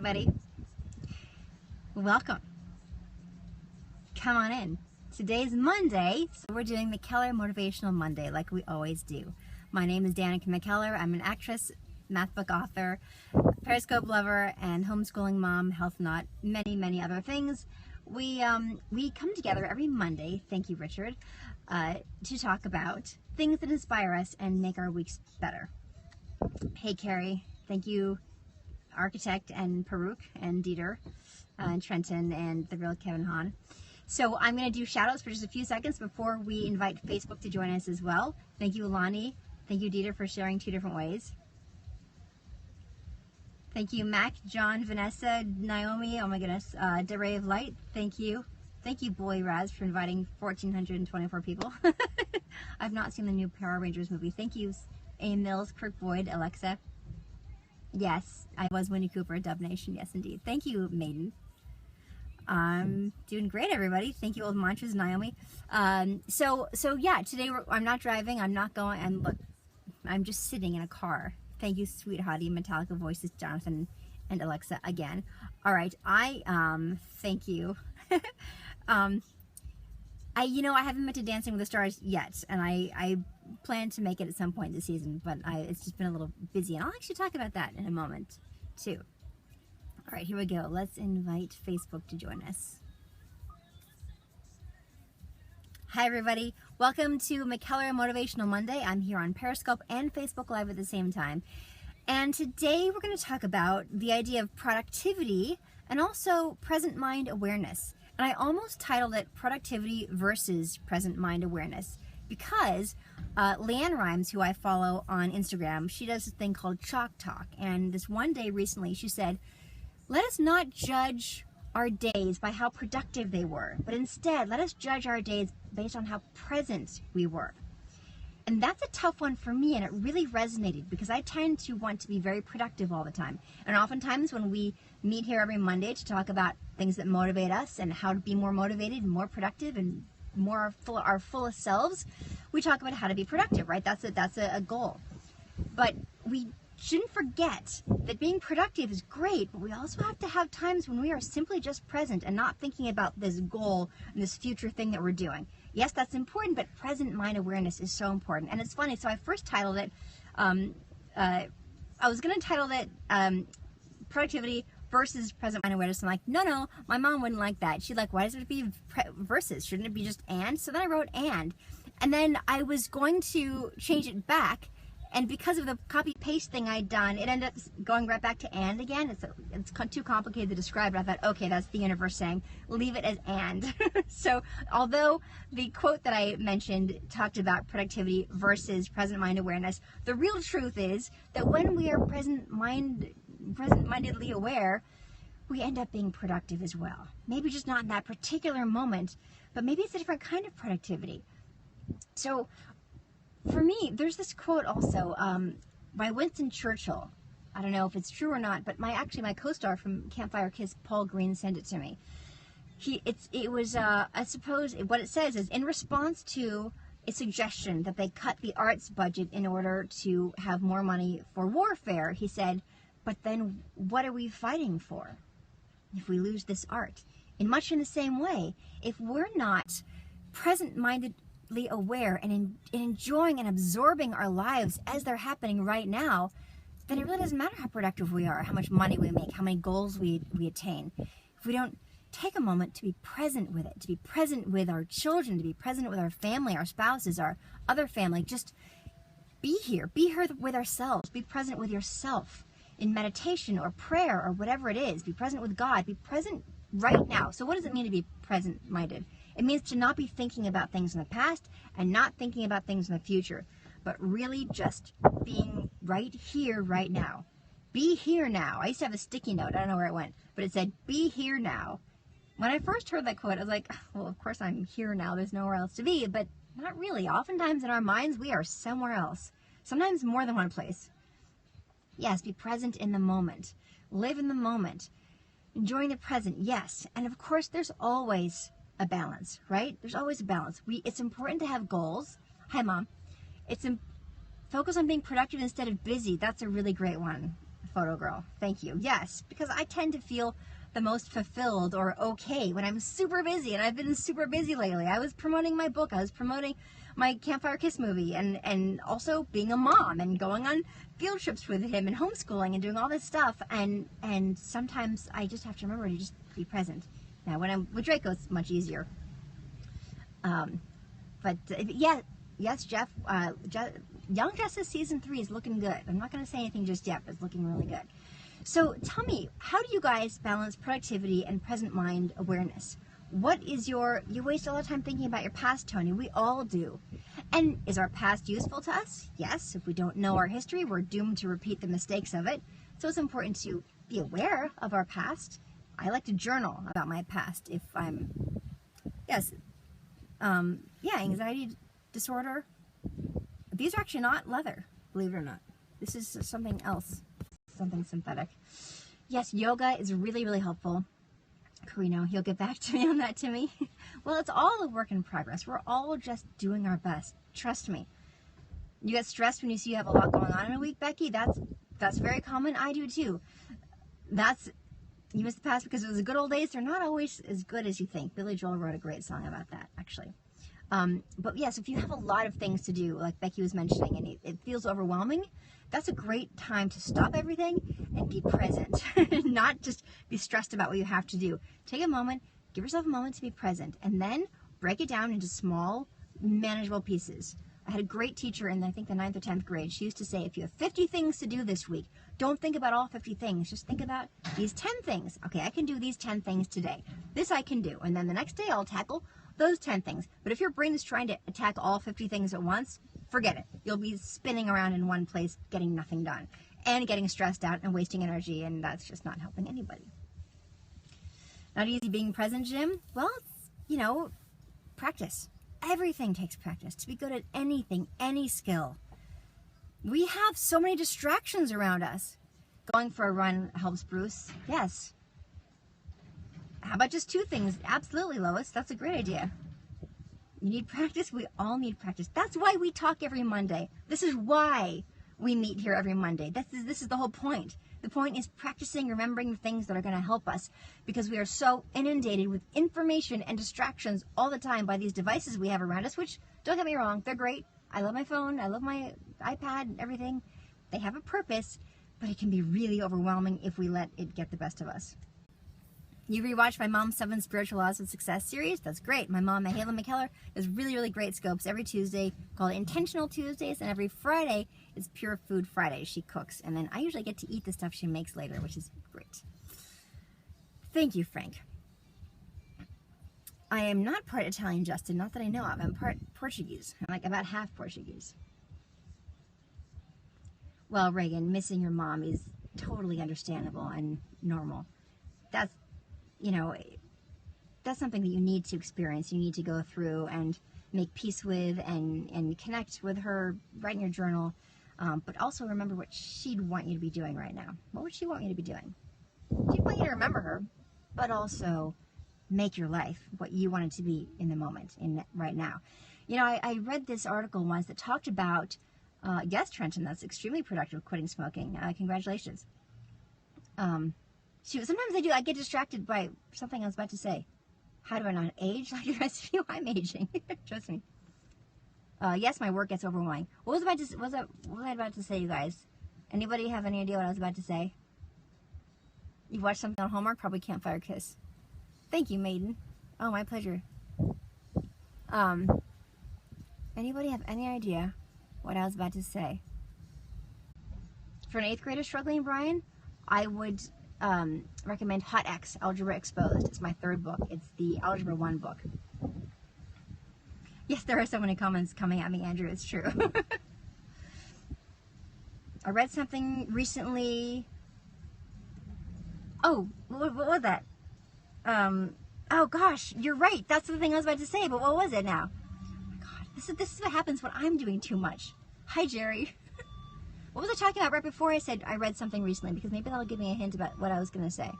everybody. Welcome. Come on in. Today's Monday, so we're doing McKellar Motivational Monday like we always do. My name is Danica McKellar. I'm an actress, math book author, Periscope lover, and homeschooling mom, health nut, many other things. We come together every Monday, thank you Richard, to talk about things that inspire us and make our weeks better. Hey Carrie, thank you Architect and Peruk and Dieter and Trenton and the real Kevin Hahn. So I'm going to do shout outs for just a few seconds before we invite Facebook to join us as well. Thank you Alani, thank you Dieter for sharing 2 different ways. Thank you Mac, John, Vanessa, Naomi, oh my goodness, DeRay of Light, thank you. Thank you Boy Raz for inviting 1,424 people. I've not seen the new Power Rangers movie. Thank you A. Mills, Kirk Boyd, Alexa. Yes, I was Winnie Cooper, Dub Nation, yes indeed. Thank you Maiden. I'm doing great everybody. Thank you Old Mantras, Naomi. So yeah, today I'm not driving, I'm not going, and look, I'm just sitting in a car. Thank you Sweet Hottie, Metallica Voices, Jonathan and Alexa again. Alright, thank you. I haven't been to Dancing with the Stars yet, and I plan to make it at some point this season, but it's just been a little busy, and I'll actually talk about that in a moment, too. All right, here we go. Let's invite Facebook to join us. Hi, everybody. Welcome to McKellar Motivational Monday. I'm here on Periscope and Facebook Live at the same time, and today we're going to talk about the idea of productivity and also present mind awareness. And I almost titled it Productivity versus Present Mind Awareness because Leanne Rhymes, who I follow on Instagram, she does this thing called Chalk Talk. And this one day recently she said, let us not judge our days by how productive they were, but instead let us judge our days based on how present we were. And that's a tough one for me, and it really resonated because I tend to want to be very productive all the time. And oftentimes when we meet here every Monday to talk about things that motivate us and how to be more motivated and more productive and more our fullest selves, we talk about how to be productive, right? That's a goal. But we shouldn't forget that being productive is great, but we also have to have times when we are simply just present and not thinking about this goal and this future thing that we're doing. Yes, that's important, but present mind awareness is so important. And it's funny, so I first titled it, I was going to title it Productivity versus Present Mind Awareness. I'm like, no, my mom wouldn't like that. She'd like, why does it be versus? Shouldn't it be just and? So then I wrote and then I was going to change it back. And because of the copy-paste thing I'd done, it ended up going right back to and again. It's too complicated to describe, but I thought, okay, that's the universe saying, leave it as and. So although the quote that I mentioned talked about productivity versus present mind awareness, the real truth is that when we are present-mindedly aware, we end up being productive as well. Maybe just not in that particular moment, but maybe it's a different kind of productivity. So for me, there's this quote also by Winston Churchill. I don't know if it's true or not, but my co-star from Campfire Kiss, Paul Green, sent it to me. I suppose what it says is, in response to a suggestion that they cut the arts budget in order to have more money for warfare, he said, but then what are we fighting for if we lose this art? In much in the same way, if we're not present-minded aware and enjoying and absorbing our lives as they're happening right now, then it really doesn't matter how productive we are, how much money we make, how many goals we attain. If we don't take a moment to be present with it, to be present with our children, to be present with our family, our spouses, our other family, just be here with ourselves, be present with yourself in meditation or prayer or whatever it is, be present with God, be present right now. So what does it mean to be present-minded? It means to not be thinking about things in the past and not thinking about things in the future, but really just being right here, right now. Be here now. I used to have a sticky note. I don't know where it went, but it said, be here now. When I first heard that quote, I was like, well, of course I'm here now. There's nowhere else to be, but not really. Oftentimes in our minds, we are somewhere else. Sometimes more than one place. Yes, be present in the moment. Live in the moment. Enjoying the present, yes. And of course, there's always a balance, right? There's always a balance. It's important to have goals. Hi, Mom. Focus on being productive instead of busy. That's a really great one. photo girl. Thank you. Yes, because I tend to feel the most fulfilled or okay when I'm super busy, and I've been super busy lately. I was promoting my book, I was promoting my Campfire Kiss movie, and also being a mom and going on field trips with him and homeschooling and doing all this stuff, and sometimes I just have to remember to just be present. Now when I'm with Draco, it's much easier. But yeah, yes, Jeff, Young Justice Season 3 is looking good. I'm not going to say anything just yet, but it's looking really good. So tell me, how do you guys balance productivity and present mind awareness? What is you waste a lot of time thinking about your past, Tony. We all do. And is our past useful to us? Yes. If we don't know our history, we're doomed to repeat the mistakes of it. So it's important to be aware of our past. I like to journal about my past if I'm, anxiety disorder. These are actually not leather, believe it or not. This is something else. Something synthetic. Yes, yoga is really, really helpful. Carino, he'll get back to me on that, Timmy. Well, it's all a work in progress. We're all just doing our best. Trust me. You get stressed when you see you have a lot going on in a week, Becky. That's very common. I do too. You miss the past because it was the good old days. They're not always as good as you think. Billy Joel wrote a great song about that, actually. But yes, if you have a lot of things to do, like Becky was mentioning, and it feels overwhelming, that's a great time to stop everything and be present. Not just be stressed about what you have to do. Take a moment, give yourself a moment to be present, and then break it down into small, manageable pieces. I had a great teacher in, I think, the 9th or 10th grade. She used to say, if you have 50 things to do this week, don't think about all 50 things. Just think about these 10 things. Okay, I can do these 10 things today. This I can do. And then the next day I'll tackle those 10 things. But if your brain is trying to attack all 50 things at once, forget it. You'll be spinning around in one place, getting nothing done, and getting stressed out and wasting energy, and that's just not helping anybody. Not easy being present, Jim? Well, practice. Everything takes practice to be good at anything, any skill. We have so many distractions around us. Going for a run helps, Bruce. Yes. How about just 2 things? Absolutely, Lois. That's a great idea. You need practice. We all need practice. That's why we talk every Monday. This is why we meet here every Monday. This is the whole point. The point is practicing, remembering the things that are going to help us, because we are so inundated with information and distractions all the time by these devices we have around us, which, don't get me wrong, they're great. I love my phone. I love my iPad, everything. They have a purpose, but it can be really overwhelming if we let it get the best of us. You rewatch my mom's 7 Spiritual Laws of Success series? That's great. My mom, Mahala McKellar, does really, really great scopes every Tuesday called Intentional Tuesdays, and every Friday is Pure Food Fridays. She cooks, and then I usually get to eat the stuff she makes later, which is great. Thank you, Frank. I am not part Italian, Justin, not that I know of. I'm part Portuguese. I'm like about half Portuguese. Well, Reagan, missing your mom is totally understandable and normal. That's something that you need to experience. You need to go through and make peace with and connect with her, write in your journal, but also remember what she'd want you to be doing right now. What would she want you to be doing? She'd want you to remember her, but also make your life what you want it to be in the moment, right now. I read this article once that talked about, yes, Trenton, that's extremely productive, quitting smoking. Congratulations. Sometimes I get distracted by something I was about to say. How do I not age like the rest of you? I'm aging. Trust me. Yes, my work gets overwhelming. What was I about to say, you guys? Anybody have any idea what I was about to say? You watched something on Hallmark? Probably Campfire Kiss. Thank you, Maiden. Oh, my pleasure. Anybody have any idea what I was about to say? For an 8th grader struggling, Brian, I would recommend Hot X, Algebra Exposed. It's my 3rd book. It's the Algebra 1 book. Yes, there are so many comments coming at me, Andrew. It's true. I read something recently. Oh, what was that? Oh gosh, you're right. That's the thing I was about to say, but what was it now? Oh my God, this is what happens when I'm doing too much. Hi, Jerry. What was I talking about right before I said I read something recently? Because maybe that'll give me a hint about what I was going to say.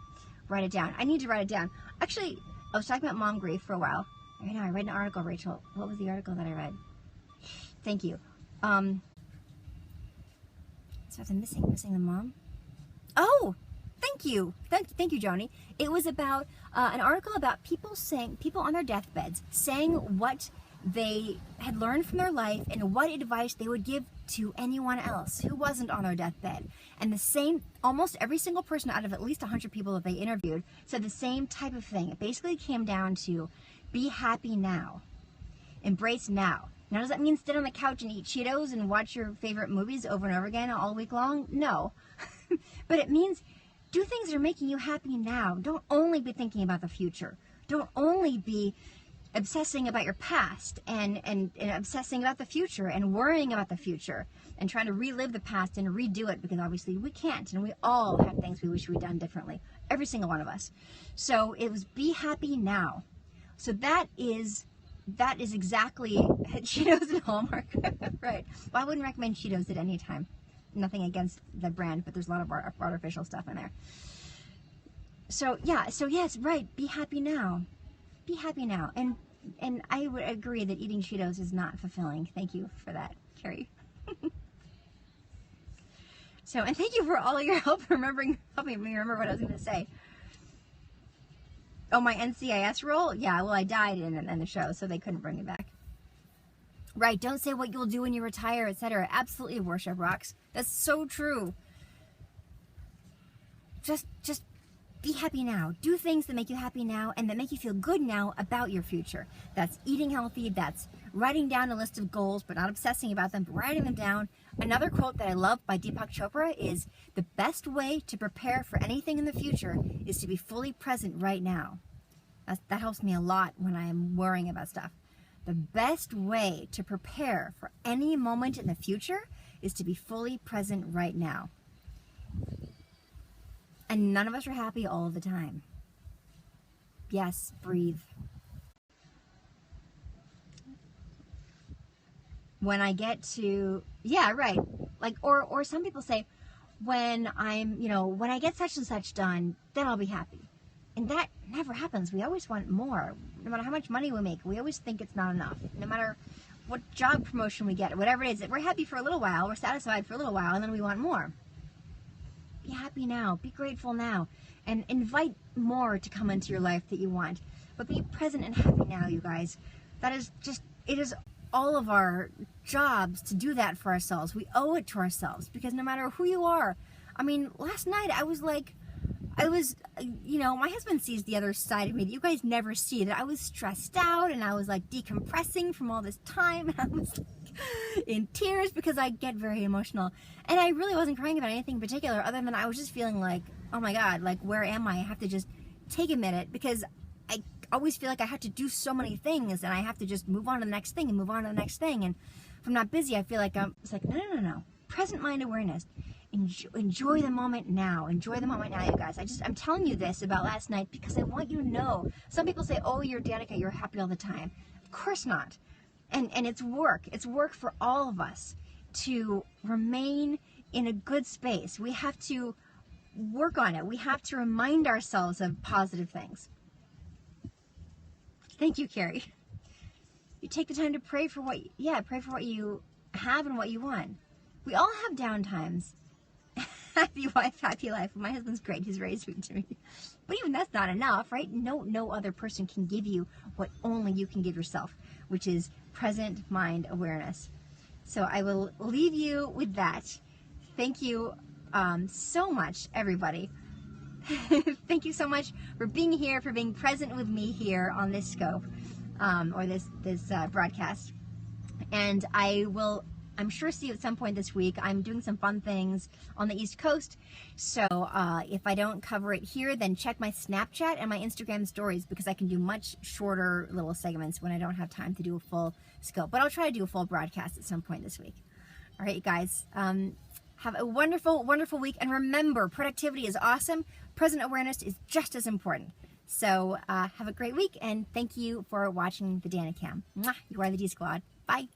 Write it down. I need to write it down. Actually, I was talking about mom grief for a while. I know, I read an article, Rachel. What was the article that I read? Thank you. So I'm missing the mom. Oh, thank you. Thank you, Joni. It was about an article about people on their deathbeds saying what they had learned from their life and what advice they would give to anyone else who wasn't on their deathbed. And almost every single person out of at least 100 people that they interviewed said the same type of thing. It basically came down to be happy now. Embrace now. Now, does that mean sit on the couch and eat Cheetos and watch your favorite movies over and over again all week long? No. But it means do things that are making you happy now. Don't only be thinking about the future. Don't only be obsessing about your past and obsessing about the future and worrying about the future and trying to relive the past and redo it, because obviously we can't, and we all have things we wish we'd done differently. Every single one of us. So it was be happy now. So that is exactly Cheetos and Hallmark. Right. Well, I wouldn't recommend Cheetos at any time. Nothing against the brand, but there's a lot of artificial stuff in there. So yes, right. Be happy now. Be happy now. And I would agree that eating Cheetos is not fulfilling. Thank you for that, Carrie. And thank you for all your help helping me remember what I was going to say. Oh, my NCIS role? Yeah, well, I died in the show, so they couldn't bring me back. Right, don't say what you'll do when you retire, etc. Absolutely, Worship Rocks. That's so true. Just be happy now. Do things that make you happy now and that make you feel good now about your future. That's eating healthy. That's writing down a list of goals, but not obsessing about them, but writing them down. Another quote that I love by Deepak Chopra is, the best way to prepare for anything in the future is to be fully present right now. That helps me a lot when I am worrying about stuff. The best way to prepare for any moment in the future is to be fully present right now. And none of us are happy all the time. Yes, breathe. When I get to, yeah, right. Like, or some people say, when I get such and such done, then I'll be happy. And that never happens. We always want more. No matter how much money we make, we always think it's not enough. No matter what job promotion we get, or whatever it is, we're happy for a little while, we're satisfied for a little while, and then we want more. Be happy now. Be grateful now. And invite more to come into your life that you want. But be present and happy now, you guys. It is all of our jobs to do that for ourselves. We owe it to ourselves, because no matter who you are, I mean, last night I was, my husband sees the other side of me that you guys never see, that I was stressed out and I was like decompressing from all this time, and I was in tears because I get very emotional. And I really wasn't crying about anything in particular, other than I was just feeling like, oh my God, like, where am I? I have to just take a minute, because I always feel like I have to do so many things and I have to just move on to the next thing and move on to the next thing. And if I'm not busy, I feel like it's like, no. Present mind awareness. Enjoy the moment now. Enjoy the moment now, you guys. I'm telling you this about last night because I want you to know. Some people say, oh, you're Danica, you're happy all the time. Of course not. And it's work. It's work for all of us to remain in a good space. We have to work on it. We have to remind ourselves of positive things. Thank you, Carrie. You take the time to pray for what you have and what you want. We all have down times. Happy wife, happy life. My husband's great. He's very sweet to me. But even that's not enough, right? No other person can give you what only you can give yourself, which is present mind awareness. So I will leave you with that. Thank you so much, everybody. Thank you so much for being here, for being present with me here on this scope, or this broadcast. And I'm sure see you at some point this week. I'm doing some fun things on the East Coast. So if I don't cover it here, then check my Snapchat and my Instagram stories, because I can do much shorter little segments when I don't have time to do a full scope. But I'll try to do a full broadcast at some point this week. All right, you guys. Have a wonderful, wonderful week. And remember, productivity is awesome. Present awareness is just as important. So have a great week. And thank you for watching the Danicam. Mwah, you are the D Squad. Bye.